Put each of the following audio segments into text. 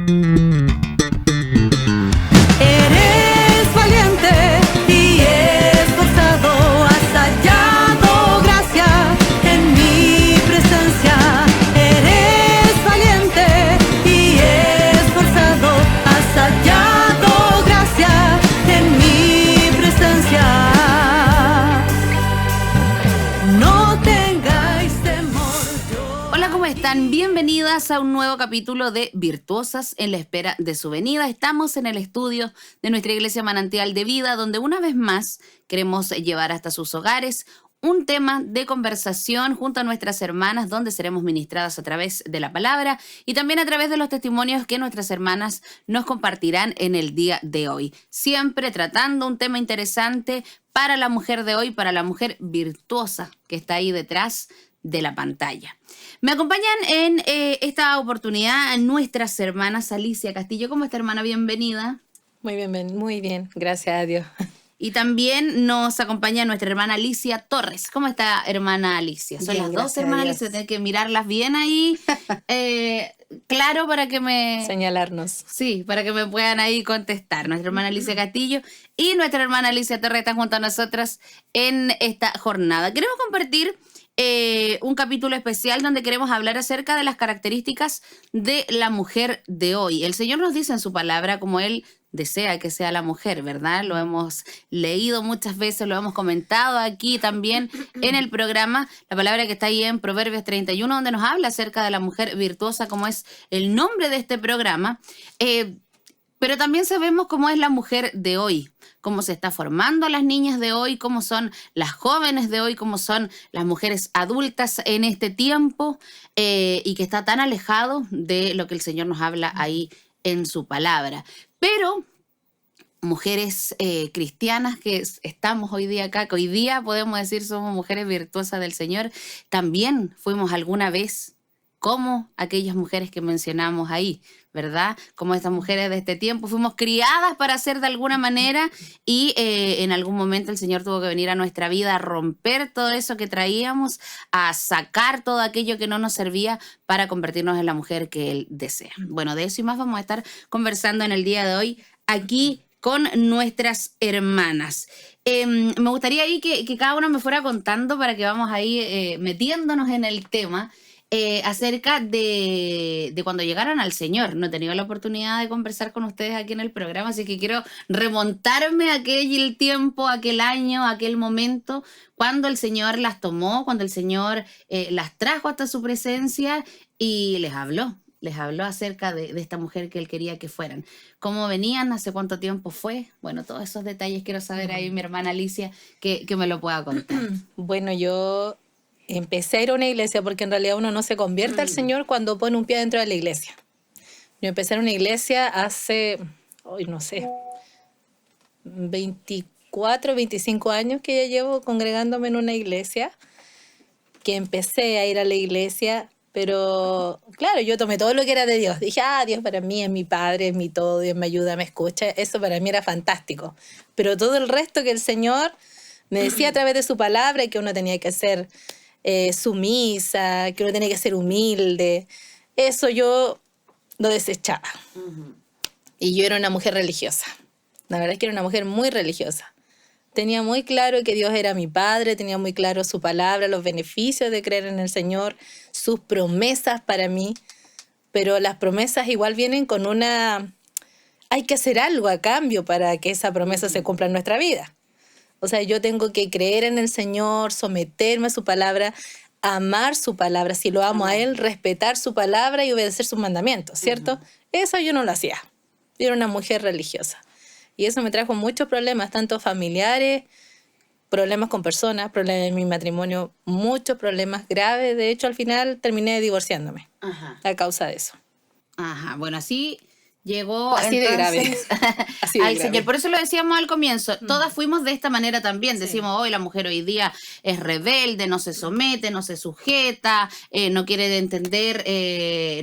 Eres valiente y esforzado, has hallado gracia en mi presencia. Eres valiente y esforzado, has hallado gracia en mi presencia. No tengáis temor. Hola, ¿cómo están? Bienvenidas a un nuevo capítulo de Virtuosas en la espera de su venida. Estamos en el estudio de nuestra Iglesia Manantial de Vida, donde una vez más queremos llevar hasta sus hogares un tema de conversación junto a nuestras hermanas, donde seremos ministradas a través de la palabra y también a través de los testimonios que nuestras hermanas nos compartirán en el día de hoy. Siempre tratando un tema interesante para la mujer de hoy, para la mujer virtuosa que está ahí detrás de la pantalla. Me acompañan en esta oportunidad nuestras hermanas. Alicia Castillo, ¿cómo está, hermana? Bienvenida. Muy bien, gracias a Dios. Y también nos acompaña nuestra hermana Alicia Torres. ¿Cómo está, hermana Alicia? Son Bien, las dos gracias a hermanas Dios. Alicia, tengo que mirarlas bien ahí. Claro, para que me... Señalarnos. Sí, para que me puedan ahí contestar. Nuestra hermana Alicia Castillo y nuestra hermana Alicia Torres están junto a nosotras en esta jornada. Queremos compartir un capítulo especial donde queremos hablar acerca de las características de la mujer de hoy. El Señor nos dice en su palabra como Él desea que sea la mujer, ¿verdad? Lo hemos leído muchas veces, lo hemos comentado aquí también en el programa, la palabra que está ahí en Proverbios 31, donde nos habla acerca de la mujer virtuosa, como es el nombre de este programa. Pero también sabemos cómo es la mujer de hoy, cómo se está formando a las niñas de hoy, cómo son las jóvenes de hoy, cómo son las mujeres adultas en este tiempo y que está tan alejado de lo que el Señor nos habla ahí en su palabra. Pero mujeres cristianas que estamos hoy día acá, que hoy día podemos decir somos mujeres virtuosas del Señor, también fuimos alguna vez como aquellas mujeres que mencionamos ahí, ¿verdad? Como estas mujeres de este tiempo, fuimos criadas para ser de alguna manera y en algún momento el Señor tuvo que venir a nuestra vida a romper todo eso que traíamos, a sacar todo aquello que no nos servía para convertirnos en la mujer que Él desea. Bueno, de eso y más vamos a estar conversando en el día de hoy aquí con nuestras hermanas. Me gustaría ahí que cada uno me fuera contando para que vamos ahí metiéndonos en el tema. Acerca de cuando llegaron al Señor. No he tenido la oportunidad de conversar con ustedes aquí en el programa, así que quiero remontarme a aquel tiempo, aquel año, aquel momento, cuando el Señor las tomó, cuando el Señor las trajo hasta su presencia y les habló acerca de esta mujer que Él quería que fueran. ¿Cómo venían? ¿Hace cuánto tiempo fue? Bueno, todos esos detalles quiero saber ahí, mi hermana Alicia, que me lo pueda contar. Bueno, yo empecé a ir a una iglesia porque en realidad uno no se convierte al Señor cuando pone un pie dentro de la iglesia. Yo empecé en una iglesia hace, hoy no sé, 24, 25 años que ya llevo congregándome en una iglesia, que empecé a ir a la iglesia, pero claro, yo tomé todo lo que era de Dios. Dije, Dios para mí es mi Padre, es mi todo, Dios me ayuda, me escucha. Eso para mí era fantástico. Pero todo el resto que el Señor me decía a través de su palabra, que uno tenía que ser sumisa, que uno tenía que ser humilde, eso yo lo desechaba. Y yo era una mujer religiosa. La verdad es que era una mujer muy religiosa. Tenía muy claro que Dios era mi Padre, tenía muy claro su palabra, los beneficios de creer en el Señor, sus promesas para mí, pero las promesas igual vienen con una... Hay que hacer algo a cambio para que esa promesa se cumpla en nuestra vida. O sea, yo tengo que creer en el Señor, someterme a su palabra, amar su palabra, si lo amo a Él, respetar su palabra y obedecer sus mandamientos, ¿cierto? Eso yo no lo hacía. Yo era una mujer religiosa. Y eso me trajo muchos problemas, tanto familiares, problemas con personas, problemas en mi matrimonio, muchos problemas graves. De hecho, al final terminé divorciándome a causa de eso. Ajá, bueno, así llegó Así de grave. Así de al grave. Señor. Por eso lo decíamos al comienzo, todas fuimos de esta manera también. Sí. Decimos, hoy la mujer hoy día es rebelde, no se somete, no se sujeta, no quiere entender,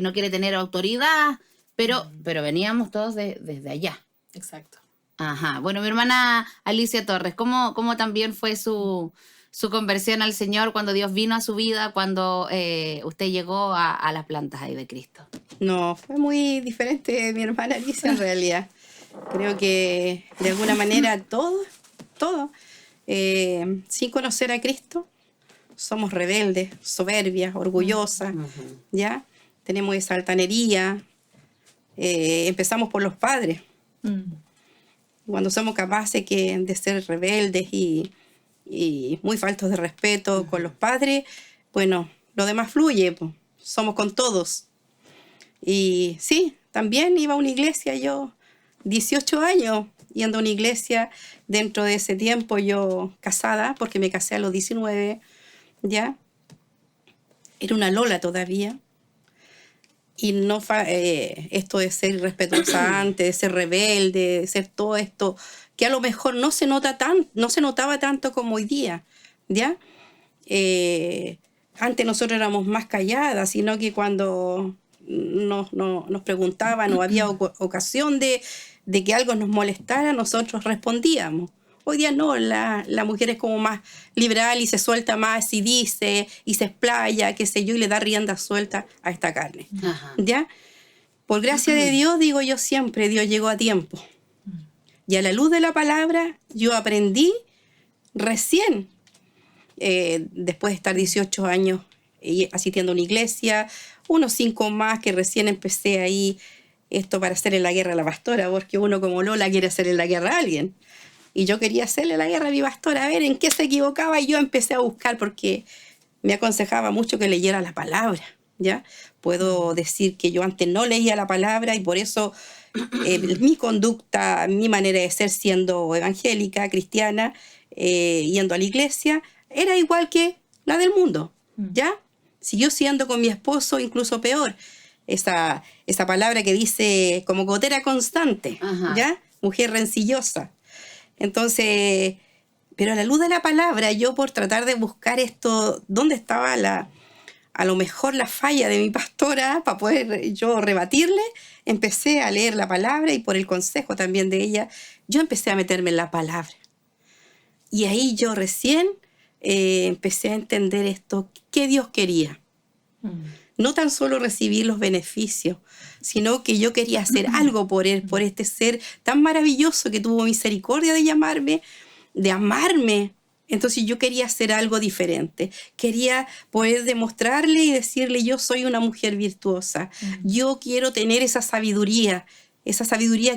no quiere tener autoridad, pero veníamos todos desde allá. Exacto. Ajá. Bueno, mi hermana Alicia Torres, ¿cómo también fue su su conversión al Señor, cuando Dios vino a su vida, cuando usted llegó a las plantas ahí de Cristo? No, fue muy diferente mi hermana Alicia en realidad. Creo que de alguna manera todo, sin conocer a Cristo, somos rebeldes, soberbias, orgullosas, ¿ya? Tenemos esa altanería. Empezamos por los padres. Cuando somos capaces de ser rebeldes y muy faltos de respeto con los padres, bueno, lo demás fluye, pues. Somos con todos. Y sí, también iba a una iglesia yo, 18 años, yendo a una iglesia. Dentro de ese tiempo yo casada, porque me casé a los 19, ¿ya? Era una lola todavía. Y no esto de ser irrespetuosa antes, de ser rebelde, de ser todo esto, que a lo mejor no se notaba tanto como hoy día, ¿ya? Antes nosotros éramos más calladas, sino que cuando nos preguntaban o había ocasión de que algo nos molestara, nosotros respondíamos. Hoy día no, la mujer es como más liberal y se suelta más y dice y se explaya, qué sé yo, y le da rienda suelta a esta carne. ¿Ya? Por gracia de Dios, digo yo siempre, Dios llegó a tiempo. Y a la luz de la palabra, yo aprendí recién, después de estar 18 años asistiendo a una iglesia, unos 5 más que recién empecé ahí, esto para hacerle la guerra a la pastora, porque uno como Lola quiere hacerle la guerra a alguien. Y yo quería hacerle la guerra a mi pastora, a ver en qué se equivocaba, y yo empecé a buscar porque me aconsejaba mucho que leyera la palabra, ¿ya? Puedo decir que yo antes no leía la palabra y por eso mi conducta, mi manera de ser siendo evangélica, cristiana, yendo a la iglesia, era igual que la del mundo, ¿ya? Siguió siendo con mi esposo incluso peor. Esa palabra que dice como gotera constante, ¿ya? Mujer rencillosa. Entonces, pero a la luz de la palabra, yo por tratar de buscar esto, dónde estaba a lo mejor la falla de mi pastora, para poder yo rebatirle, empecé a leer la palabra y por el consejo también de ella, yo empecé a meterme en la palabra. Y ahí yo recién empecé a entender esto, qué Dios quería. No tan solo recibir los beneficios, sino que yo quería hacer algo por él, por este ser tan maravilloso que tuvo misericordia de llamarme, de amarme. Entonces yo quería hacer algo diferente. Quería poder demostrarle y decirle, yo soy una mujer virtuosa. Yo quiero tener esa sabiduría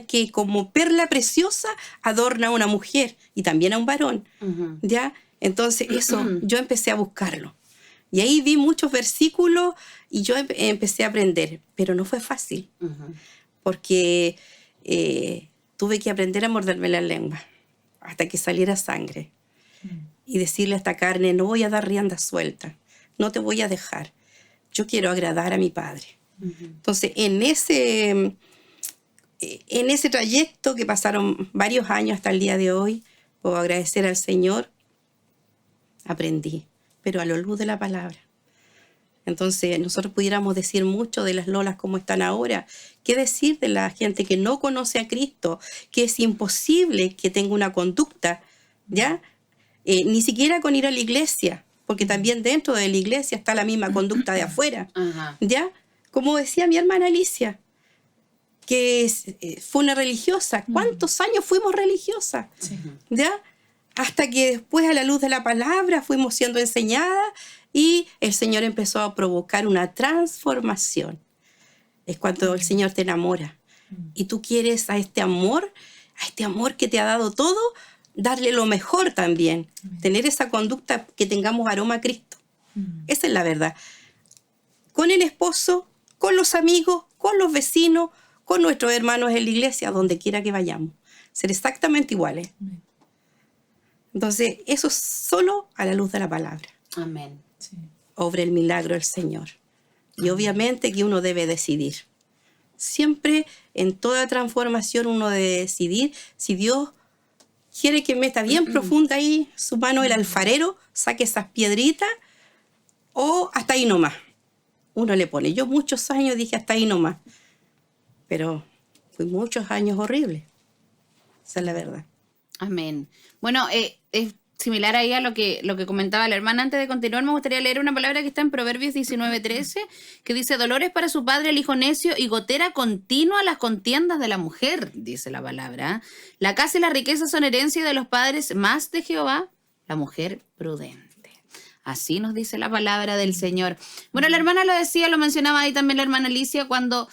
que como perla preciosa adorna a una mujer y también a un varón. ¿Ya? Entonces eso, yo empecé a buscarlo. Y ahí vi muchos versículos y yo empecé a aprender, pero no fue fácil, porque tuve que aprender a morderme la lengua hasta que saliera sangre y decirle a esta carne, no voy a dar rienda suelta, no te voy a dejar, yo quiero agradar a mi Padre. Entonces, en ese trayecto que pasaron varios años hasta el día de hoy, puedo agradecer al Señor, aprendí, pero a la luz de la palabra. Entonces, nosotros pudiéramos decir mucho de las lolas como están ahora. ¿Qué decir de la gente que no conoce a Cristo? Que es imposible que tenga una conducta, ¿ya? Ni siquiera con ir a la iglesia, porque también dentro de la iglesia está la misma conducta de afuera, ¿ya? Como decía mi hermana Alicia, que fue una religiosa. ¿Cuántos años fuimos religiosas? ¿Ya? Hasta que después, a la luz de la palabra, fuimos siendo enseñadas y el Señor empezó a provocar una transformación. Es cuando el Señor te enamora y tú quieres a este amor que te ha dado todo, darle lo mejor también, tener esa conducta que tengamos aroma a Cristo. Esa es la verdad. Con el esposo, con los amigos, con los vecinos, con nuestros hermanos en la iglesia, donde quiera que vayamos. Ser exactamente iguales. Entonces, eso es solo a la luz de la palabra. Amén. Sí. Obra el milagro el Señor. Y obviamente que uno debe decidir. Siempre, en toda transformación, uno debe decidir si Dios quiere que meta bien profunda ahí su mano el alfarero, saque esas piedritas, o hasta ahí nomás. Uno le pone. Yo muchos años dije hasta ahí nomás. Pero fue muchos años horribles. Esa es la verdad. Amén. Bueno, similar ahí a lo que comentaba la hermana. Antes de continuar, me gustaría leer una palabra que está en Proverbios 19:13, que dice: dolores para su padre el hijo necio y gotera continua las contiendas de la mujer, dice la palabra. La casa y la riqueza son herencia de los padres, más de Jehová la mujer prudente. Así nos dice la palabra del Señor. Bueno, la hermana lo decía, lo mencionaba ahí también la hermana Alicia, cuando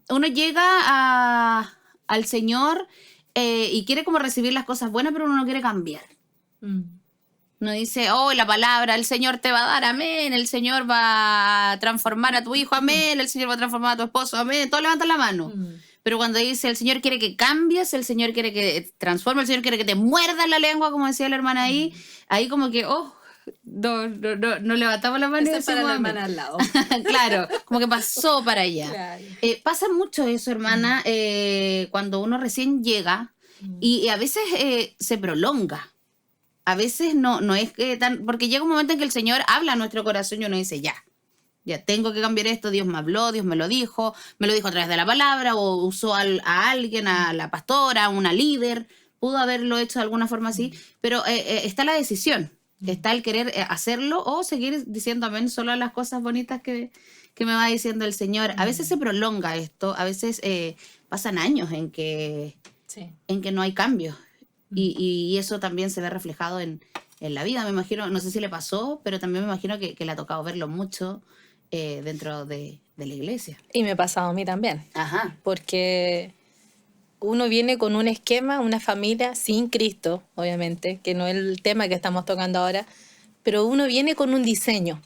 uno llega al Señor y quiere como recibir las cosas buenas, pero uno no quiere cambiar. Uno dice, oh, la palabra, el Señor te va a dar, amén, el Señor va a transformar a tu hijo, amén, el Señor va a transformar a tu esposo, amén, todos levantan la mano. Pero cuando dice, el Señor quiere que cambies, el Señor quiere que transforme, el Señor quiere que te muerda la lengua, como decía la hermana ahí como que, no levantamos la mano. Ese es para la hermana al lado. Claro, como que pasó para allá. Claro. Pasa mucho eso, hermana, cuando uno recién llega y a veces se prolonga. A veces no es que tan... Porque llega un momento en que el Señor habla a nuestro corazón y uno dice, ya tengo que cambiar esto, Dios me habló, Dios me lo dijo a través de la palabra, o usó a alguien, a la pastora, a una líder, pudo haberlo hecho de alguna forma así, pero está la decisión. Está el querer hacerlo o seguir diciendo amén solo a las cosas bonitas que me va diciendo el Señor. A veces se prolonga esto, a veces pasan años en que no hay cambios. Y eso también se ve reflejado en la vida, me imagino. No sé si le pasó, pero también me imagino que le ha tocado verlo mucho dentro de la iglesia. Y me ha pasado a mí también. Ajá. Porque uno viene con un esquema, una familia sin Cristo, obviamente, que no es el tema que estamos tocando ahora, pero uno viene con un diseño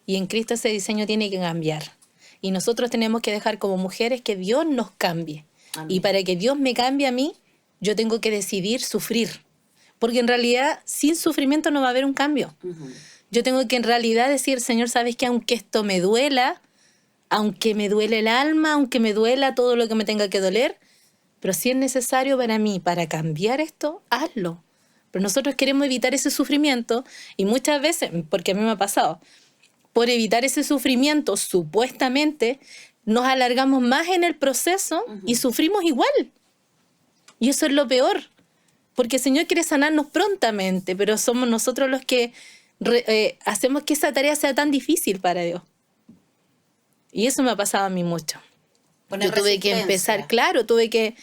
y en Cristo ese diseño tiene que cambiar. Y nosotros tenemos que dejar como mujeres que Dios nos cambie. Amén. Y para que Dios me cambie a mí, yo tengo que decidir sufrir. Porque en realidad, sin sufrimiento no va a haber un cambio. Yo tengo que en realidad decir, Señor, ¿sabes qué? Aunque esto me duela, aunque me duele el alma, aunque me duela todo lo que me tenga que doler, pero si es necesario para mí, para cambiar esto, hazlo. Pero nosotros queremos evitar ese sufrimiento y muchas veces, porque a mí me ha pasado, por evitar ese sufrimiento, supuestamente, nos alargamos más en el proceso y sufrimos igual. Y eso es lo peor, porque el Señor quiere sanarnos prontamente, pero somos nosotros los que hacemos que esa tarea sea tan difícil para Dios. Y eso me ha pasado a mí mucho. Yo tuve que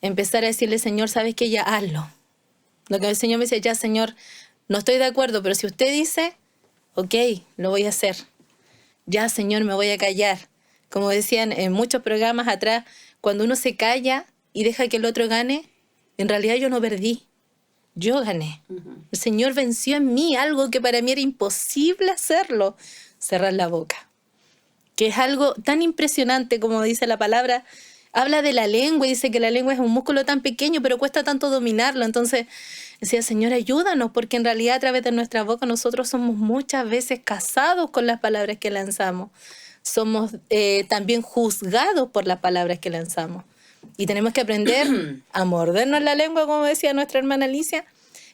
empezar a decirle, Señor, ¿sabes qué? Ya hazlo. Lo que el Señor me dice, ya, Señor, no estoy de acuerdo, pero si usted dice, ok, lo voy a hacer. Ya, Señor, me voy a callar. Como decían en muchos programas atrás, cuando uno se calla y deja que el otro gane, en realidad yo no perdí, yo gané. El Señor venció en mí algo que para mí era imposible hacerlo, cerrar la boca. Que es algo tan impresionante, como dice la palabra. Habla de la lengua y dice que la lengua es un músculo tan pequeño, pero cuesta tanto dominarlo. Entonces decía, Señor, ayúdanos, porque en realidad a través de nuestra boca nosotros somos muchas veces casados con las palabras que lanzamos. Somos también juzgados por las palabras que lanzamos. Y tenemos que aprender a mordernos la lengua, como decía nuestra hermana Alicia,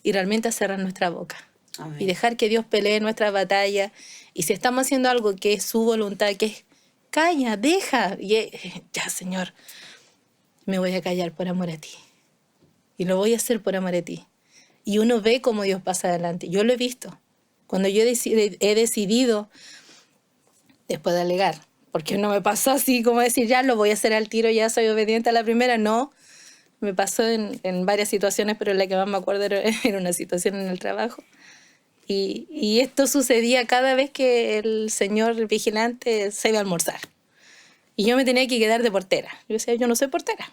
y realmente a cerrar nuestra boca. Amén. Y dejar que Dios pelee nuestras batallas. Y si estamos haciendo algo que es su voluntad, que es calla, deja, y ya, Señor, me voy a callar por amor a ti. Y lo voy a hacer por amor a ti. Y uno ve cómo Dios pasa adelante. Yo lo he visto. Cuando yo he decidido, después de alegar, porque no me pasó así como decir, ya lo voy a hacer al tiro, ya soy obediente a la primera. No, me pasó en varias situaciones, pero la que más me acuerdo era una situación en el trabajo. Y esto sucedía cada vez que el señor vigilante se iba a almorzar. Y yo me tenía que quedar de portera. Yo decía, yo no soy portera.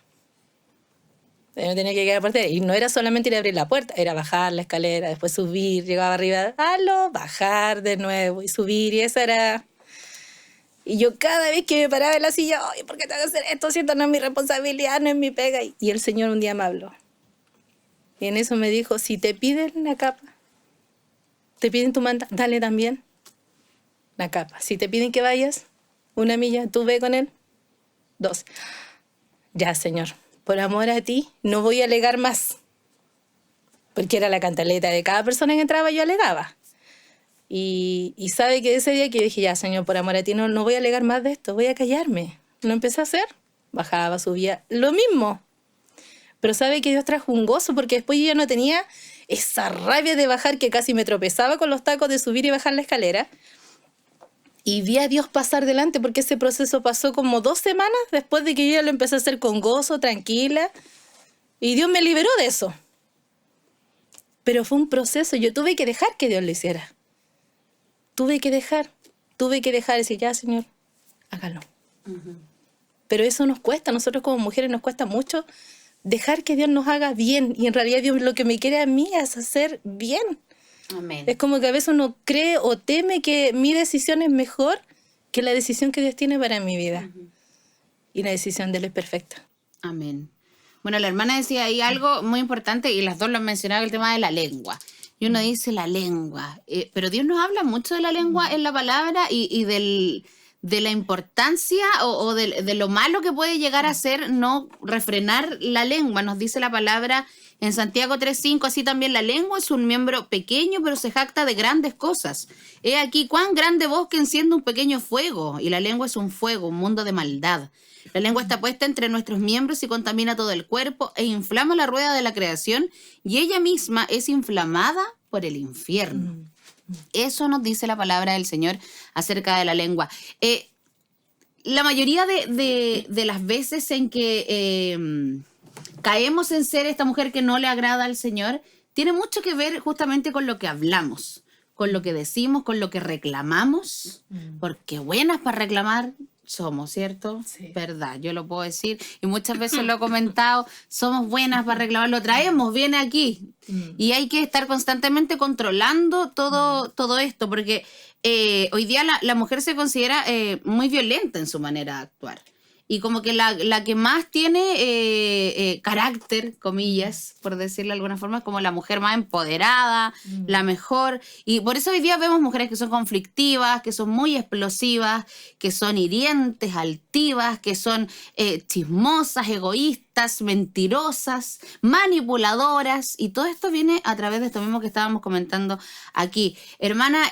Yo me tenía que quedar de portera. Y no era solamente ir a abrir la puerta, era bajar la escalera, después subir, llegaba arriba, bajar de nuevo y subir. Y eso era... Y yo cada vez que me paraba en la silla, oye, ¿por qué tengo que hacer esto? Siento, no es mi responsabilidad, no es mi pega. Y el Señor un día me habló. Y en eso me dijo, si te piden la capa, te piden tu manta, dale también la capa. Si te piden que vayas 1 milla, tú ve con él 2. Ya, Señor, por amor a ti, no voy a alegar más. Porque era la cantaleta de cada persona que entraba, yo alegaba. Y sabe que ese día que yo dije, ya, Señor, por amor a ti, no voy a alegar más de esto, voy a callarme. Lo empecé a hacer, bajaba, subía, lo mismo. Pero sabe que Dios trajo un gozo, porque después yo ya no tenía esa rabia de bajar, que casi me tropezaba con los tacos de subir y bajar la escalera. Y vi a Dios pasar delante, porque ese proceso pasó como 2 semanas después de que yo ya lo empecé a hacer con gozo, tranquila. Y Dios me liberó de eso. Pero fue un proceso, yo tuve que dejar que Dios lo hiciera. Tuve que dejar y decir, ya, Señor, hágalo. Pero eso nos cuesta, a nosotros como mujeres nos cuesta mucho dejar que Dios nos haga bien. Y en realidad Dios lo que me quiere a mí es hacer bien. Amén. Es como que a veces uno cree o teme que mi decisión es mejor que la decisión que Dios tiene para mi vida. Y la decisión de Él es perfecta. Amén. Bueno, la hermana decía ahí algo muy importante y las dos lo han mencionado, el tema de la lengua. Y uno dice la lengua, pero Dios nos habla mucho de la lengua en la palabra y de la importancia o de lo malo que puede llegar a ser no refrenar la lengua. Nos dice la palabra en Santiago 3:5, así también la lengua es un miembro pequeño, pero se jacta de grandes cosas. He aquí cuán grande bosque enciende un pequeño fuego, y la lengua es un fuego, un mundo de maldad. La lengua está puesta entre nuestros miembros y contamina todo el cuerpo e inflama la rueda de la creación, y ella misma es inflamada por el infierno. Eso nos dice la palabra del Señor acerca de la lengua. La mayoría de las veces en que caemos en ser esta mujer que no le agrada al Señor, tiene mucho que ver justamente con lo que hablamos, con lo que decimos, con lo que reclamamos, porque buenas para reclamar somos, ¿cierto? Sí. Verdad, yo lo puedo decir y muchas veces lo he comentado, somos buenas para reclamar, lo traemos, viene aquí. Y hay que estar constantemente controlando todo esto, porque hoy día la mujer se considera muy violenta en su manera de actuar. Y como que la que más tiene carácter, comillas, por decirlo de alguna forma, es como la mujer más empoderada, la mejor. Y por eso hoy día vemos mujeres que son conflictivas, que son muy explosivas, que son hirientes, altivas, que son chismosas, egoístas, mentirosas, manipuladoras. Y todo esto viene a través de esto mismo que estábamos comentando aquí. Hermana,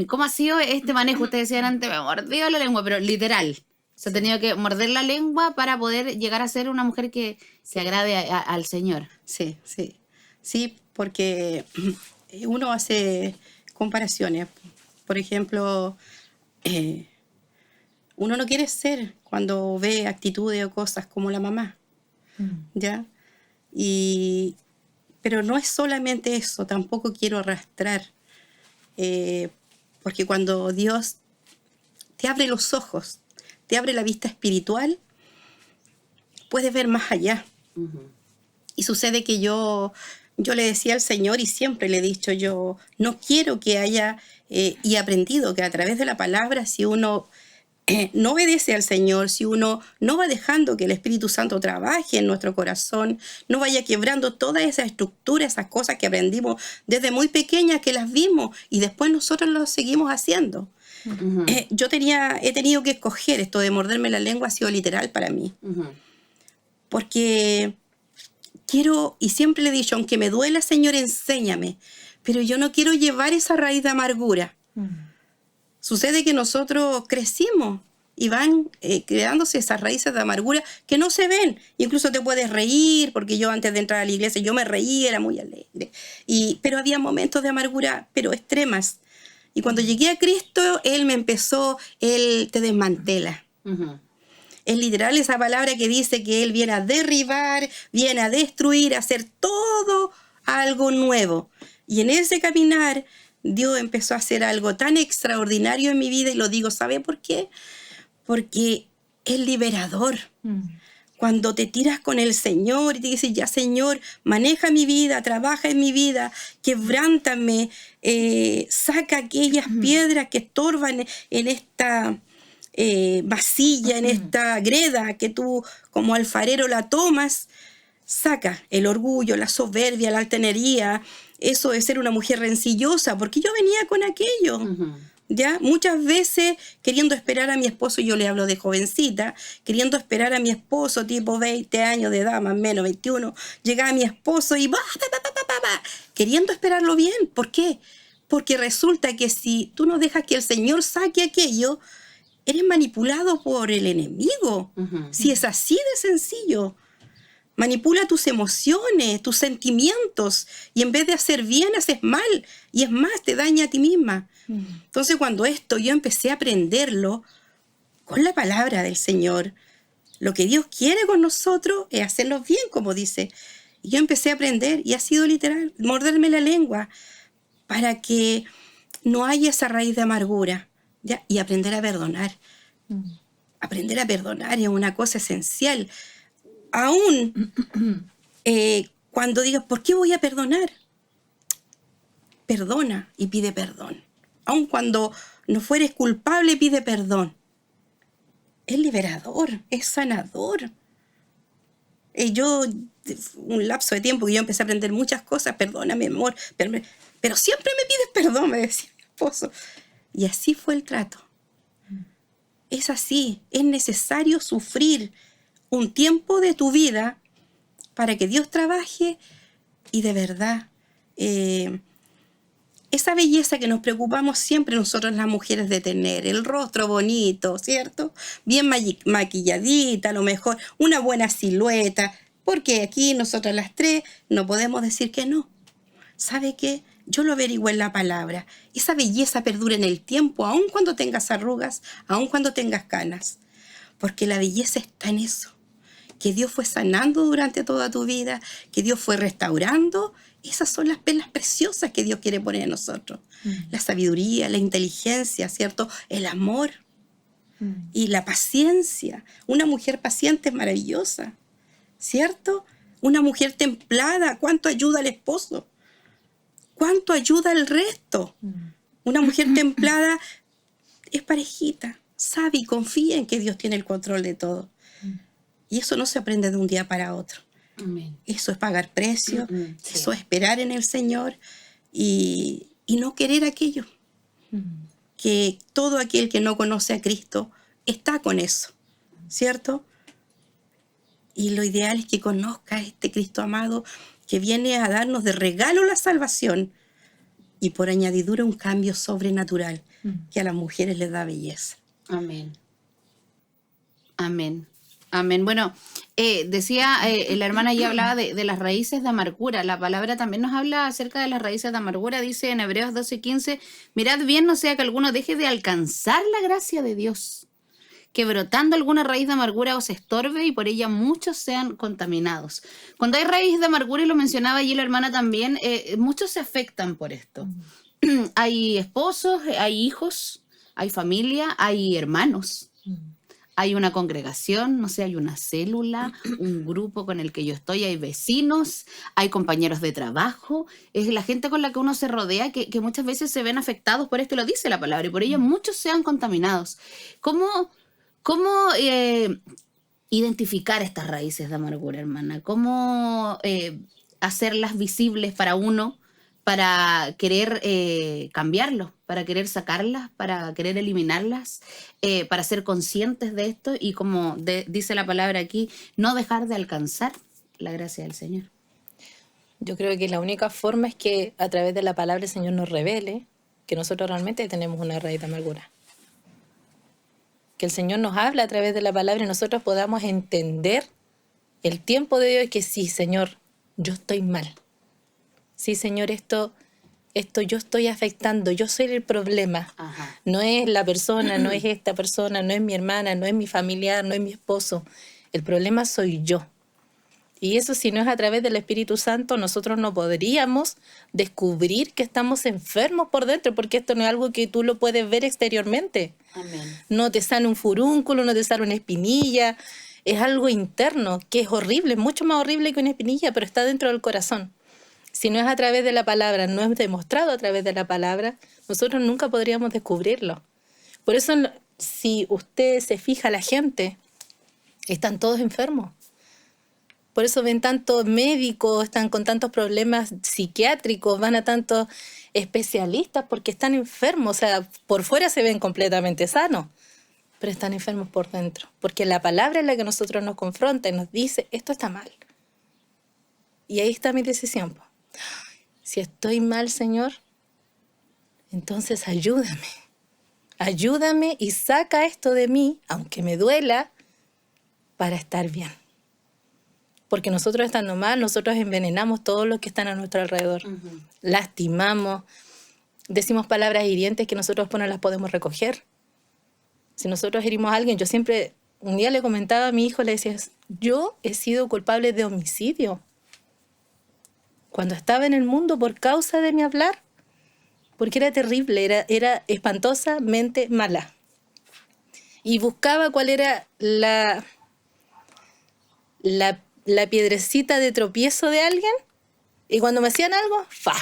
¿cómo ha sido este manejo? Ustedes decían antes, me mordió la lengua, pero literal. Se ha tenido que morder la lengua para poder llegar a ser una mujer que se agrade al Señor. Sí, sí. Sí, porque uno hace comparaciones. Por ejemplo, uno no quiere ser cuando ve actitudes o cosas como la mamá, ¿ya? Pero no es solamente eso, tampoco quiero arrastrar, porque cuando Dios te abre los ojos, te abre la vista espiritual, puedes ver más allá. Y sucede que yo le decía al Señor, y siempre le he dicho, yo no quiero que haya, y he aprendido que a través de la palabra, si uno no obedece al Señor, si uno no va dejando que el Espíritu Santo trabaje en nuestro corazón, no vaya quebrando toda esa estructura, esas cosas que aprendimos desde muy pequeñas, que las vimos, y después nosotros lo seguimos haciendo. He tenido que escoger esto de morderme la lengua, ha sido literal para mí. Porque quiero, y siempre le he dicho, aunque me duela, Señor, enséñame, pero yo no quiero llevar esa raíz de amargura. Sucede que nosotros crecimos y van creándose esas raíces de amargura que no se ven. Incluso te puedes reír, porque yo antes de entrar a la iglesia yo me reía, era muy alegre. Pero había momentos de amargura, pero extremas. Y cuando llegué a Cristo, Él me empezó, Él te desmantela. Es literal esa palabra que dice que Él viene a derribar, viene a destruir, a hacer todo algo nuevo. Y en ese caminar, Dios empezó a hacer algo tan extraordinario en mi vida, y lo digo, ¿sabe por qué? Porque es liberador. Cuando te tiras con el Señor y te dices, ya Señor, maneja mi vida, trabaja en mi vida, quebrántame, saca aquellas piedras que estorban en esta vasilla, en esta greda que tú como alfarero la tomas, saca el orgullo, la soberbia, la altanería, eso de ser una mujer rencillosa, porque yo venía con aquello. ¿Ya? Muchas veces queriendo esperar a mi esposo, yo le hablo de jovencita, queriendo esperar a mi esposo tipo 20 años de edad, más o menos 21, llegaba mi esposo y queriendo esperarlo bien. ¿Por qué? Porque resulta que si tú no dejas que el Señor saque aquello, eres manipulado por el enemigo. Si es así de sencillo. manipula tus emociones, tus sentimientos, y en vez de hacer bien, haces mal, y es más, te daña a ti misma. Entonces, cuando esto yo empecé a aprenderlo con la palabra del Señor, lo que Dios quiere con nosotros es hacernos bien, como dice. Y yo empecé a aprender, y ha sido literal, morderme la lengua, para que no haya esa raíz de amargura, ¿ya? Y aprender a perdonar. Aprender a perdonar es una cosa esencial. Aún cuando digas, ¿por qué voy a perdonar? Perdona y pide perdón. Aún cuando no fueres culpable, pide perdón. Es liberador, es sanador. Un lapso de tiempo que yo empecé a aprender muchas cosas, perdóname, amor, pero siempre me pides perdón, me decía mi esposo. Y así fue el trato. Es así, es necesario sufrir un tiempo de tu vida para que Dios trabaje y de verdad esa belleza que nos preocupamos siempre nosotros las mujeres de tener, el rostro bonito, ¿cierto? Bien maquilladita, a lo mejor una buena silueta, porque aquí nosotras las tres no podemos decir que no. ¿Sabe qué? Yo lo averigüé en la palabra. Esa belleza perdura en el tiempo, aun cuando tengas arrugas, aun cuando tengas canas. Porque la belleza está en eso. Que Dios fue sanando durante toda tu vida, que Dios fue restaurando. Esas son las perlas preciosas que Dios quiere poner en nosotros. La sabiduría, la inteligencia, ¿cierto? El amor y la paciencia. Una mujer paciente es maravillosa, ¿cierto? Una mujer templada, ¿cuánto ayuda al esposo? ¿Cuánto ayuda al resto? Una mujer templada es parejita, sabe y confía en que Dios tiene el control de todo. Y eso no se aprende de un día para otro. Amén. Eso es pagar precio, Sí. eso es esperar en el Señor y no querer aquello. Que todo aquel que no conoce a Cristo está con eso, ¿cierto? Y lo ideal es que conozca a este Cristo amado que viene a darnos de regalo la salvación y por añadidura un cambio sobrenatural que a las mujeres les da belleza. Amén. Amén. Amén. Bueno, decía, la hermana ya hablaba de las raíces de amargura. La palabra también nos habla acerca de las raíces de amargura. Dice en Hebreos 12:15, mirad bien, no sea que alguno deje de alcanzar la gracia de Dios, que brotando alguna raíz de amargura os estorbe y por ella muchos sean contaminados. Cuando hay raíz de amargura, y lo mencionaba allí la hermana también, muchos se afectan por esto. Hay esposos, hay hijos, hay familia, hay hermanos. Hay una congregación, no sé, hay una célula, un grupo con el que yo estoy, hay vecinos, hay compañeros de trabajo, es la gente con la que uno se rodea que muchas veces se ven afectados por esto, lo dice la palabra, y por ello muchos sean contaminados. ¿Cómo identificar estas raíces de amargura, hermana? ¿Cómo hacerlas visibles para uno, para querer cambiarlo, para querer sacarlas, para querer eliminarlas, para ser conscientes de esto y como dice la palabra aquí, no dejar de alcanzar la gracia del Señor? Yo creo que la única forma es que a través de la palabra el Señor nos revele que nosotros realmente tenemos una raíz de amargura. Que el Señor nos habla a través de la palabra y nosotros podamos entender el tiempo de Dios y que sí, Señor, yo estoy mal. Sí, Señor, esto yo estoy afectando, yo soy el problema. Ajá. No es la persona, no es esta persona, no es mi hermana, no es mi familiar, no es mi esposo. El problema soy yo. Y eso, si no es a través del Espíritu Santo, nosotros no podríamos descubrir que estamos enfermos por dentro, porque esto no es algo que tú lo puedes ver exteriormente. Amén. No te sale un furúnculo, no te sale una espinilla. Es algo interno que es horrible, es mucho más horrible que una espinilla, pero está dentro del corazón. Si no es a través de la palabra, no es demostrado a través de la palabra, nosotros nunca podríamos descubrirlo. Por eso, si usted se fija, la gente, están todos enfermos. Por eso ven tantos médicos, están con tantos problemas psiquiátricos, van a tantos especialistas porque están enfermos. O sea, por fuera se ven completamente sanos, pero están enfermos por dentro. Porque la palabra es la que a nosotros nos confronta y nos dice, esto está mal. Y ahí está mi decisión. Si estoy mal, Señor, entonces ayúdame. Ayúdame y saca esto de mí, aunque me duela, para estar bien. Porque nosotros estando mal, nosotros envenenamos todos los que están a nuestro alrededor. Lastimamos, decimos palabras hirientes que nosotros pues no las podemos recoger. Si nosotros herimos a alguien, yo siempre, un día le comentaba a mi hijo, le decía, yo he sido culpable de homicidio cuando estaba en el mundo por causa de mi hablar, porque era terrible, era espantosamente mala. Y buscaba cuál era la piedrecita de tropiezo de alguien, y cuando me hacían algo, ¡fa!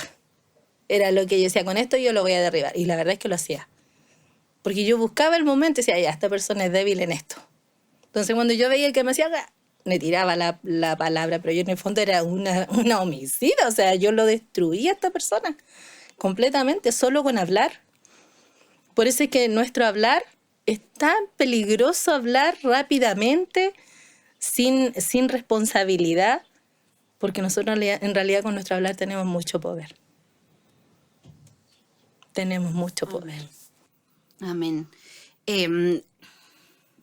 Era lo que yo decía, con esto yo lo voy a derribar. Y la verdad es que lo hacía. Porque yo buscaba el momento y decía, ya, esta persona es débil en esto. Entonces cuando yo veía el que me hacía, me tiraba la palabra, pero yo en el fondo era una homicida. O sea, yo lo destruía a esta persona completamente, solo con hablar. Por eso es que nuestro hablar es tan peligroso, hablar rápidamente, sin responsabilidad, porque nosotros en realidad con nuestro hablar tenemos mucho poder. Tenemos mucho poder. Amén.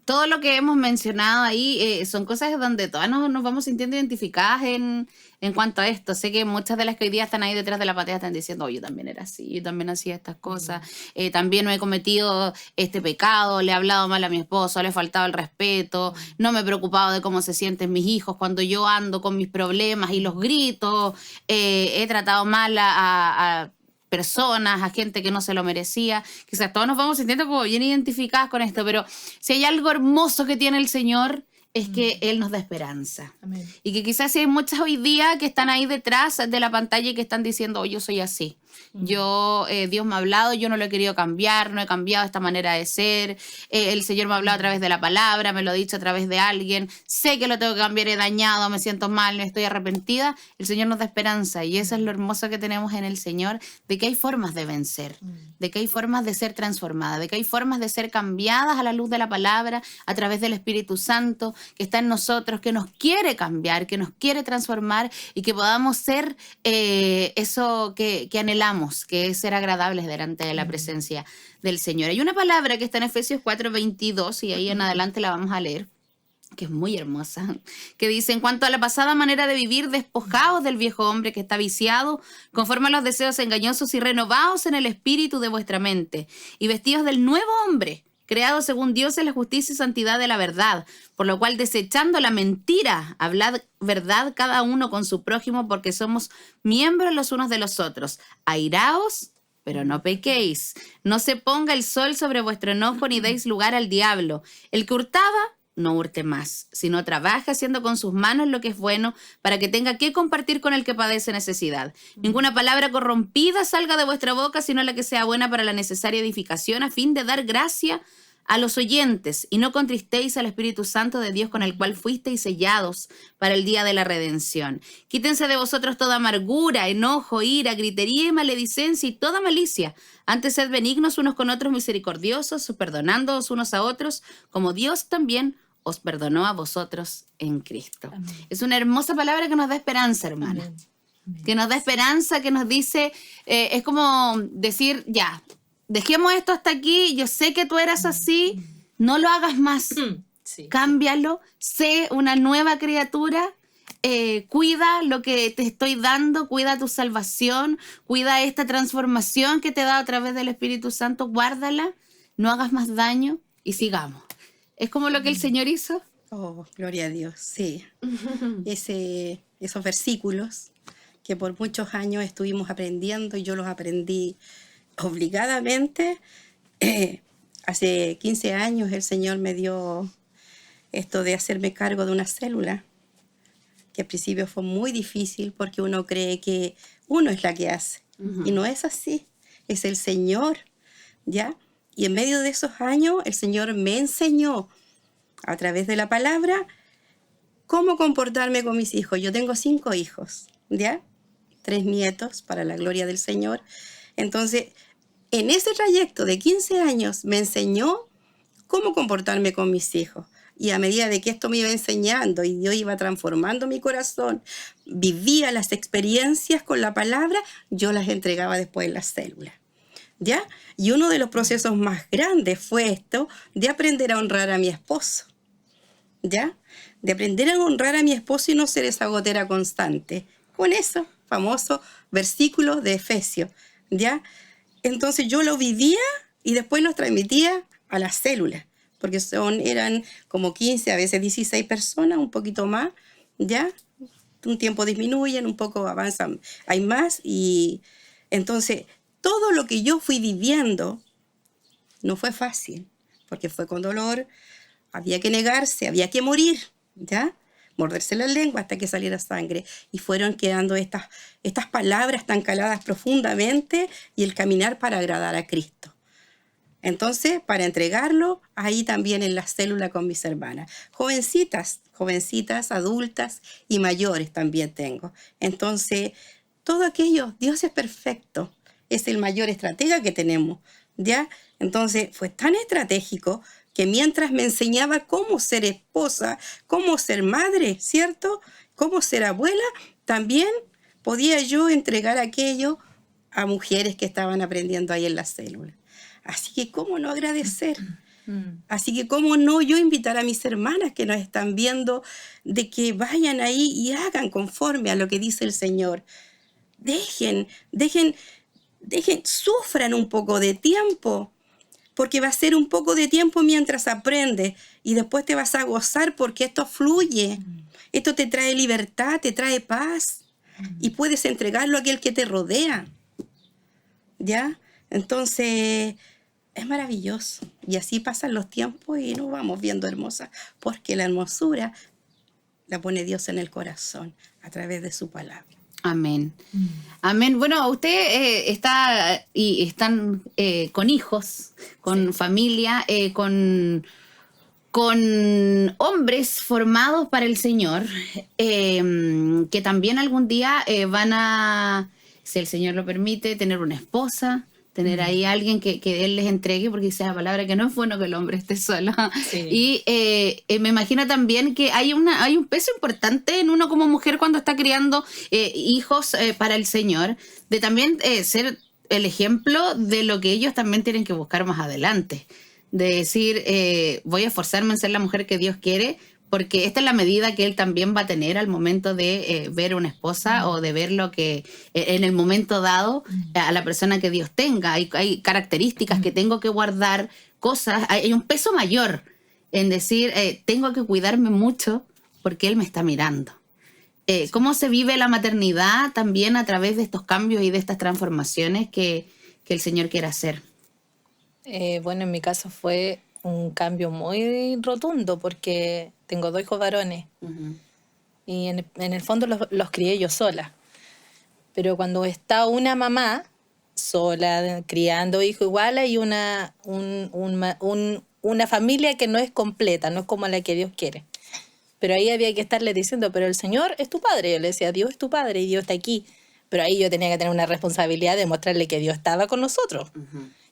Todo lo que hemos mencionado ahí son cosas donde todas nos vamos sintiendo identificadas en cuanto a esto. Sé que muchas de las que hoy día están ahí detrás de la pantalla están diciendo, yo también era así, yo también hacía estas cosas, también no he cometido este pecado, le he hablado mal a mi esposo, le he faltado el respeto, no me he preocupado de cómo se sienten mis hijos cuando yo ando con mis problemas y los gritos, he tratado mal a personas, a gente que no se lo merecía. Quizás todos nos vamos sintiendo como bien identificadas con esto, pero si hay algo hermoso que tiene el Señor es que Él nos da esperanza. Amén. Y que quizás hay muchas hoy día que están ahí detrás de la pantalla y que están diciendo, oh, yo soy así. Dios me ha hablado, yo no lo he querido cambiar, no he cambiado esta manera de ser. El Señor me ha hablado a través de la palabra, me lo ha dicho a través de alguien. Sé que lo tengo que cambiar, he dañado, me siento mal, estoy arrepentida. El Señor nos da esperanza y eso es lo hermoso que tenemos en el Señor, de que hay formas de vencer, de que hay formas de ser transformadas, de que hay formas de ser cambiadas a la luz de la palabra, a través del Espíritu Santo que está en nosotros, que nos quiere cambiar, que nos quiere transformar y que podamos ser eso que anhelamos, que es ser agradables delante de la presencia del Señor. Hay una palabra que está en Efesios 4:22 y ahí en adelante la vamos a leer, que es muy hermosa, que dice, en cuanto a la pasada manera de vivir, despojaos del viejo hombre que está viciado, conforme a los deseos engañosos y renovaos en el espíritu de vuestra mente, y vestidos del nuevo hombre, creado según Dios en la justicia y santidad de la verdad, por lo cual desechando la mentira, hablad verdad cada uno con su prójimo, porque somos miembros los unos de los otros. Airaos, pero no pequéis. No se ponga el sol sobre vuestro enojo, ni deis lugar al diablo. El que hurtaba, no hurte más, sino trabaja haciendo con sus manos lo que es bueno, para que tenga que compartir con el que padece necesidad. Ninguna palabra corrompida salga de vuestra boca, sino la que sea buena para la necesaria edificación, a fin de dar gracia a los oyentes, y no contristéis al Espíritu Santo de Dios, con el cual fuisteis sellados para el día de la redención. Quítense de vosotros toda amargura, enojo, ira, gritería y maledicencia y toda malicia. Antes sed benignos unos con otros, misericordiosos, perdonándoos unos a otros, como Dios también os perdonó a vosotros en Cristo. Amén. Es una hermosa palabra que nos da esperanza, hermana. Amén. Amén. Que nos da esperanza, que nos dice, es como decir, ya, dejemos esto hasta aquí, yo sé que tú eras así, no lo hagas más, sí. Cámbialo, sé una nueva criatura, cuida lo que te estoy dando, cuida tu salvación, cuida esta transformación que te da a través del Espíritu Santo, guárdala, no hagas más daño y sigamos. ¿Es como lo que el Señor hizo? Oh, gloria a Dios, sí. Esos versículos que por muchos años estuvimos aprendiendo y yo los aprendí obligadamente. Hace 15 años el Señor me dio esto de hacerme cargo de una célula, que al principio fue muy difícil porque uno cree que uno es la que hace. Y no es así, es el Señor, ¿ya? Y en medio de esos años el Señor me enseñó a través de la palabra cómo comportarme con mis hijos. Yo tengo 5 hijos, ¿ya? 3 nietos para la gloria del Señor. Entonces, en ese trayecto de 15 años me enseñó cómo comportarme con mis hijos. Y a medida de que esto me iba enseñando y yo iba transformando mi corazón, vivía las experiencias con la palabra, yo las entregaba después en la célula, ¿ya? Y uno de los procesos más grandes fue esto de aprender a honrar a mi esposo, ¿ya? De aprender a honrar a mi esposo y no ser esa gotera constante. Con eso, famoso versículo de Efesios, ¿ya? Entonces yo lo vivía y después los transmitía a las células, porque eran como 15, a veces 16 personas, un poquito más, ¿ya? Un tiempo disminuyen, un poco avanzan, hay más, y entonces todo lo que yo fui viviendo no fue fácil, porque fue con dolor, había que negarse, había que morir, ¿ya? Morderse la lengua hasta que saliera sangre. Y fueron quedando estas palabras tan caladas profundamente y el caminar para agradar a Cristo. Entonces, para entregarlo, ahí también en la célula con mis hermanas. Jovencitas, adultas y mayores también tengo. Entonces, todo aquello, Dios es perfecto, es el mayor estratega que tenemos, ¿ya? Entonces, fue tan estratégico que mientras me enseñaba cómo ser esposa, cómo ser madre, ¿cierto? Cómo ser abuela, también podía yo entregar aquello a mujeres que estaban aprendiendo ahí en la célula. Así que, ¿cómo no agradecer? Así que, ¿cómo no yo invitar a mis hermanas que nos están viendo de que vayan ahí y hagan conforme a lo que dice el Señor? Dejen, sufran un poco de tiempo, porque va a ser un poco de tiempo mientras aprendes y después te vas a gozar porque esto fluye. Esto te trae libertad, te trae paz y puedes entregarlo a aquel que te rodea, ¿ya? Entonces, es maravilloso. Y así pasan los tiempos y nos vamos viendo hermosas, porque la hermosura la pone Dios en el corazón a través de su palabra. Amén. Amén. Bueno, usted están con hijos, con familia, con hombres formados para el Señor, que también algún día van a, si el Señor lo permite, tener una esposa, tener ahí alguien que Él les entregue, porque dice la palabra que no es bueno que el hombre esté solo. Sí. Y me imagino también que hay un peso importante en uno como mujer cuando está criando hijos para el Señor, de también ser el ejemplo de lo que ellos también tienen que buscar más adelante. De decir, voy a esforzarme en ser la mujer que Dios quiere, porque esta es la medida que él también va a tener al momento de ver una esposa o de ver lo que en el momento dado a la persona que Dios tenga. Hay características que tengo que guardar, cosas, hay un peso mayor en decir, tengo que cuidarme mucho porque él me está mirando. ¿Cómo se vive la maternidad también a través de estos cambios y de estas transformaciones que el Señor quiere hacer? Bueno, en mi caso fue un cambio muy rotundo porque tengo 2 hijos varones y en el fondo los crié yo sola. Pero cuando está una mamá sola criando hijos igual, hay una familia que no es completa, no es como la que Dios quiere. Pero ahí había que estarle diciendo, pero el Señor es tu padre. Yo le decía, Dios es tu padre y Dios está aquí. Pero ahí yo tenía que tener una responsabilidad de mostrarle que Dios estaba con nosotros.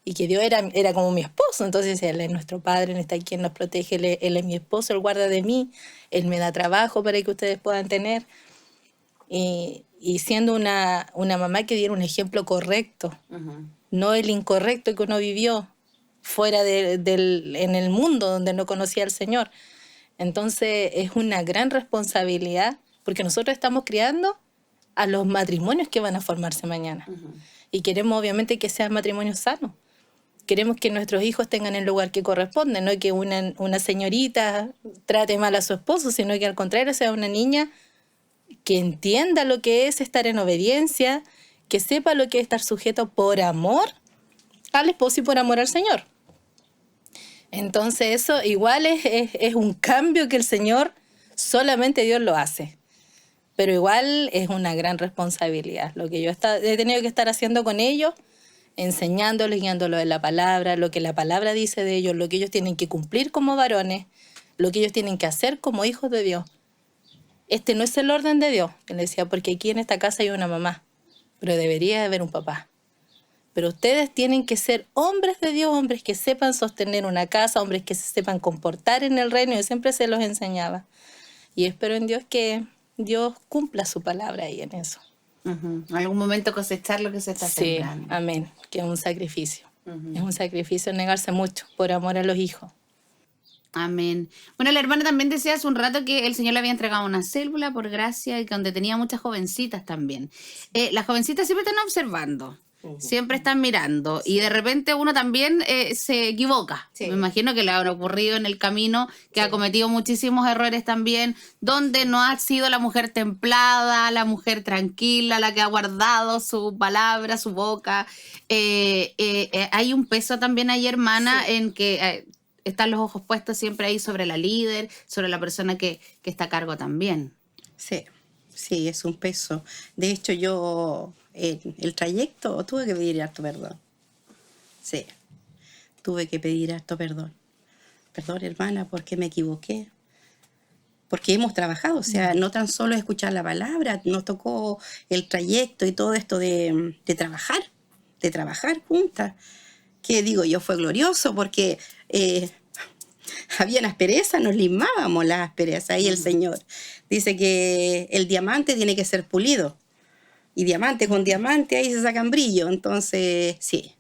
Y que Dios era como mi esposo. Entonces Él es nuestro Padre, Él está aquí, Él nos protege, Él es mi esposo, Él guarda de mí, Él me da trabajo para que ustedes puedan tener. Y siendo una mamá que diera un ejemplo correcto, no el incorrecto que uno vivió fuera en el mundo donde no conocía al Señor. Entonces es una gran responsabilidad porque nosotros estamos criando a los matrimonios que van a formarse mañana. Y queremos obviamente que sean matrimonios sanos. Queremos que nuestros hijos tengan el lugar que corresponde, no que una señorita trate mal a su esposo, sino que al contrario sea una niña que entienda lo que es estar en obediencia, que sepa lo que es estar sujeto por amor al esposo y por amor al Señor. Entonces eso igual es un cambio que el Señor, solamente Dios lo hace. Pero igual es una gran responsabilidad. Lo que yo he tenido que estar haciendo con ellos, enseñándoles, guiándolos en la palabra, lo que la palabra dice de ellos, lo que ellos tienen que cumplir como varones, lo que ellos tienen que hacer como hijos de Dios. Este no es el orden de Dios, él decía, porque aquí en esta casa hay una mamá, pero debería haber un papá. Pero ustedes tienen que ser hombres de Dios, hombres que sepan sostener una casa, hombres que se sepan comportar en el reino. Yo siempre se los enseñaba. Y espero en Dios que Dios cumpla su palabra ahí en eso. En algún momento cosechar lo que se está sembrando. Sí, amén, que es un sacrificio. Es un sacrificio negarse mucho por amor a los hijos. Amén. Bueno, la hermana también decía hace un rato que el Señor le había entregado una célula por gracia y que donde tenía muchas jovencitas también. Las jovencitas siempre están observando, siempre están mirando y de repente uno también se equivoca. Sí. Me imagino que le habrá ocurrido en el camino, que ha cometido muchísimos errores también, donde no ha sido la mujer templada, la mujer tranquila, la que ha guardado su palabra, su boca. Hay un peso también ahí, hermana, en que... están los ojos puestos siempre ahí sobre la líder, sobre la persona que está a cargo también. Sí, sí, es un peso. De hecho, yo en el trayecto tuve que pedir harto perdón. Sí, tuve que pedir harto perdón. Perdón, hermana, porque me equivoqué. Porque hemos trabajado, o sea, no tan solo escuchar la palabra, nos tocó el trayecto y todo esto de trabajar juntas. Que digo yo, fue glorioso porque habían asperezas, nos limábamos las asperezas y el Señor dice que el diamante tiene que ser pulido y diamante con diamante ahí se sacan brillo. Entonces sí,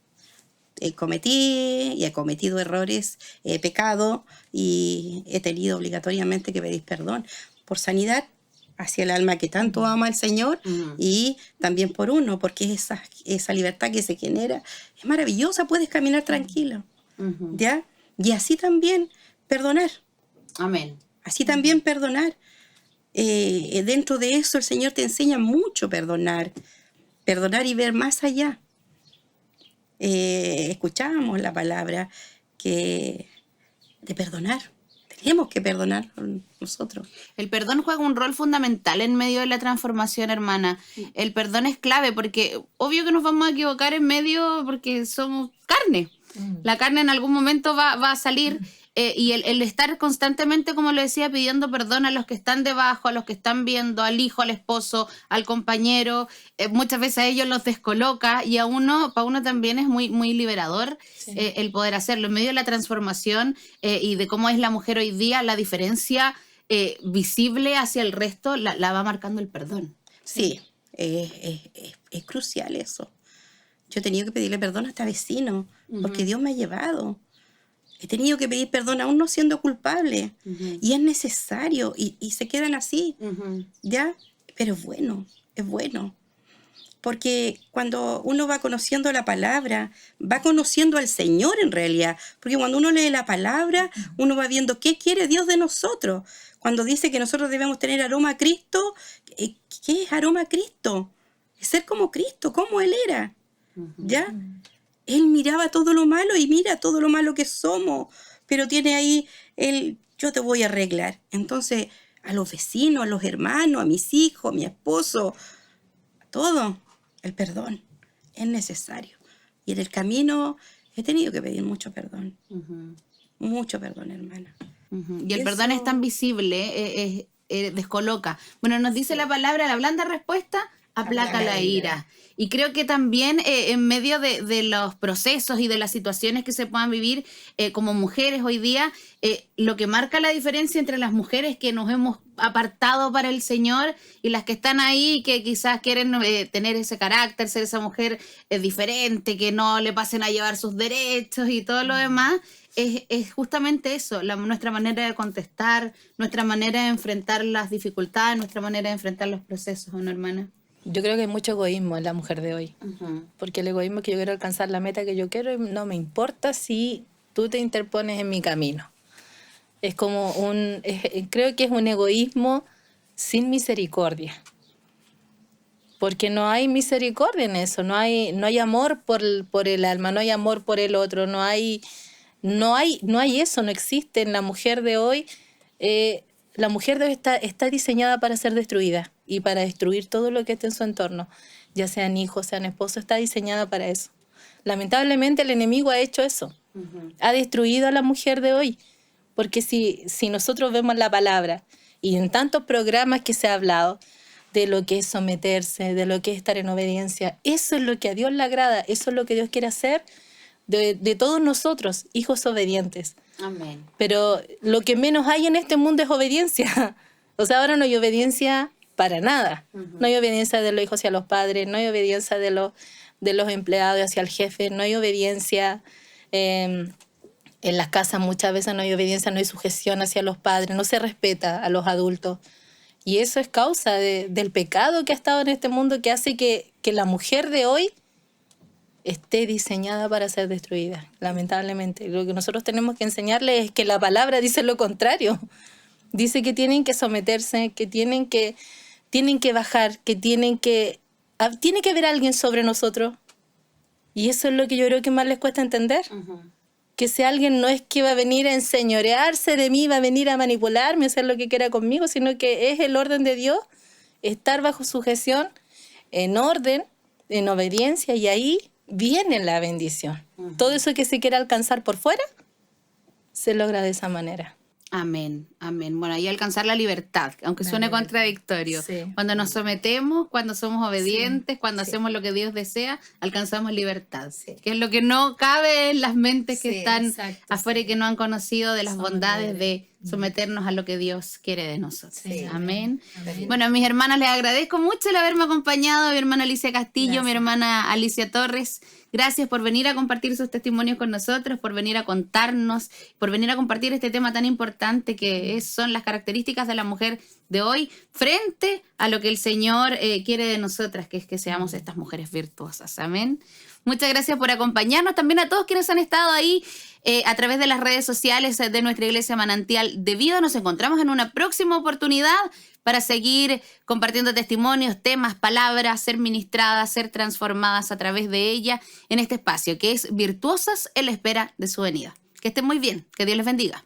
he cometido errores, he pecado y he tenido obligatoriamente que pedir perdón por sanidad hacia el alma que tanto ama el Señor y también por uno, porque esa libertad que se genera es maravillosa, puedes caminar tranquilo, ¿ya? Y así también perdonar, Amén. así también perdonar. Dentro de eso el Señor te enseña mucho perdonar y ver más allá. Escuchábamos la palabra de perdonar. Tenemos que perdonar nosotros. El perdón juega un rol fundamental en medio de la transformación, hermana. El perdón es clave porque obvio que nos vamos a equivocar en medio porque somos carne. La carne en algún momento va a salir y el estar constantemente, como lo decía, pidiendo perdón a los que están debajo, a los que están viendo, al hijo, al esposo, al compañero, muchas veces a ellos los descoloca y para uno también es muy, muy liberador el poder hacerlo. En medio de la transformación y de cómo es la mujer hoy día, la diferencia visible hacia el resto la va marcando el perdón. Sí, es crucial eso. Yo he tenido que pedirle perdón hasta vecinos, porque Dios me ha llevado. He tenido que pedir perdón aún no siendo culpable. Y es necesario, y se quedan así, ¿ya? Pero es bueno. Porque cuando uno va conociendo la palabra, va conociendo al Señor en realidad. Porque cuando uno lee la palabra, uno va viendo qué quiere Dios de nosotros. Cuando dice que nosotros debemos tener aroma a Cristo, ¿qué es aroma a Cristo? Es ser como Cristo, como Él era. ¿Ya? Él miraba todo lo malo y mira todo lo malo que somos, pero tiene ahí yo te voy a arreglar. Entonces, a los vecinos, a los hermanos, a mis hijos, a mi esposo, a todo, el perdón es necesario. Y en el camino he tenido que pedir mucho perdón. Mucho perdón, hermana. Y el perdón es tan visible, descoloca. Bueno, nos dice la palabra, la blanda respuesta aplaca la ira. Y creo que también en medio de los procesos y de las situaciones que se puedan vivir como mujeres hoy día, lo que marca la diferencia entre las mujeres que nos hemos apartado para el Señor y las que están ahí que quizás quieren tener ese carácter, ser esa mujer diferente, que no le pasen a llevar sus derechos y todo lo demás, es justamente eso, nuestra manera de contestar, nuestra manera de enfrentar las dificultades, nuestra manera de enfrentar los procesos, ¿no, hermana? Yo creo que hay mucho egoísmo en la mujer de hoy. Porque el egoísmo es que yo quiero alcanzar la meta que yo quiero y no me importa si tú te interpones en mi camino. Es como creo que es un egoísmo sin misericordia. Porque no hay misericordia en eso, no hay amor por el alma, no hay amor por el otro, no hay eso, no existe en la mujer de hoy. La mujer está diseñada para ser destruida y para destruir todo lo que esté en su entorno, ya sean hijos, sean esposos, está diseñada para eso. Lamentablemente el enemigo ha hecho eso, ha destruido a la mujer de hoy, porque si nosotros vemos la palabra y en tantos programas que se ha hablado de lo que es someterse, de lo que es estar en obediencia, eso es lo que a Dios le agrada, eso es lo que Dios quiere hacer de todos nosotros, hijos obedientes. Amén. Pero lo que menos hay en este mundo es obediencia. O sea, ahora no hay obediencia para nada. No hay obediencia de los hijos hacia los padres, no hay obediencia de los empleados hacia el jefe, no hay obediencia En las casas muchas veces no hay obediencia, no hay sujeción hacia los padres, no se respeta a los adultos. Y eso es causa del pecado que ha estado en este mundo, que hace que la mujer de hoy esté diseñada para ser destruida, lamentablemente. Lo que nosotros tenemos que enseñarles es que la palabra dice lo contrario. Dice que tienen que someterse, que tienen que bajar, que tiene que haber alguien sobre nosotros. Y eso es lo que yo creo que más les cuesta entender. Que ese alguien no es que va a venir a enseñorearse de mí, va a venir a manipularme, a hacer lo que quiera conmigo, sino que es el orden de Dios, estar bajo sujeción, en orden, en obediencia, y ahí viene la bendición. Todo eso que se quiere alcanzar por fuera, se logra de esa manera. Amén, amén. Bueno, ahí alcanzar la libertad, aunque suene contradictorio. Sí. Cuando nos sometemos, cuando somos obedientes, cuando Sí. hacemos lo que Dios desea, alcanzamos libertad. Sí. Que es lo que no cabe en las mentes que Sí, están exacto, afuera y sí. que no han conocido de las Somos bondades libres. de someternos a lo que Dios quiere de nosotros. Sí. Amén. Amén. Bueno, mis hermanas, les agradezco mucho el haberme acompañado, mi hermana Alicia Castillo, Gracias. mi hermana Alicia Torres. Gracias por venir a compartir sus testimonios con nosotros, por venir a contarnos, por venir a compartir este tema tan importante que son las características de la mujer de hoy frente a lo que el Señor quiere de nosotras, que es que seamos estas mujeres virtuosas. Amén. Muchas gracias por acompañarnos. También a todos quienes han estado ahí a través de las redes sociales de nuestra Iglesia Manantial de Vida. Nos encontramos en una próxima oportunidad para seguir compartiendo testimonios, temas, palabras, ser ministradas, ser transformadas a través de ella en este espacio que es Virtuosas en la espera de su venida. Que estén muy bien. Que Dios les bendiga.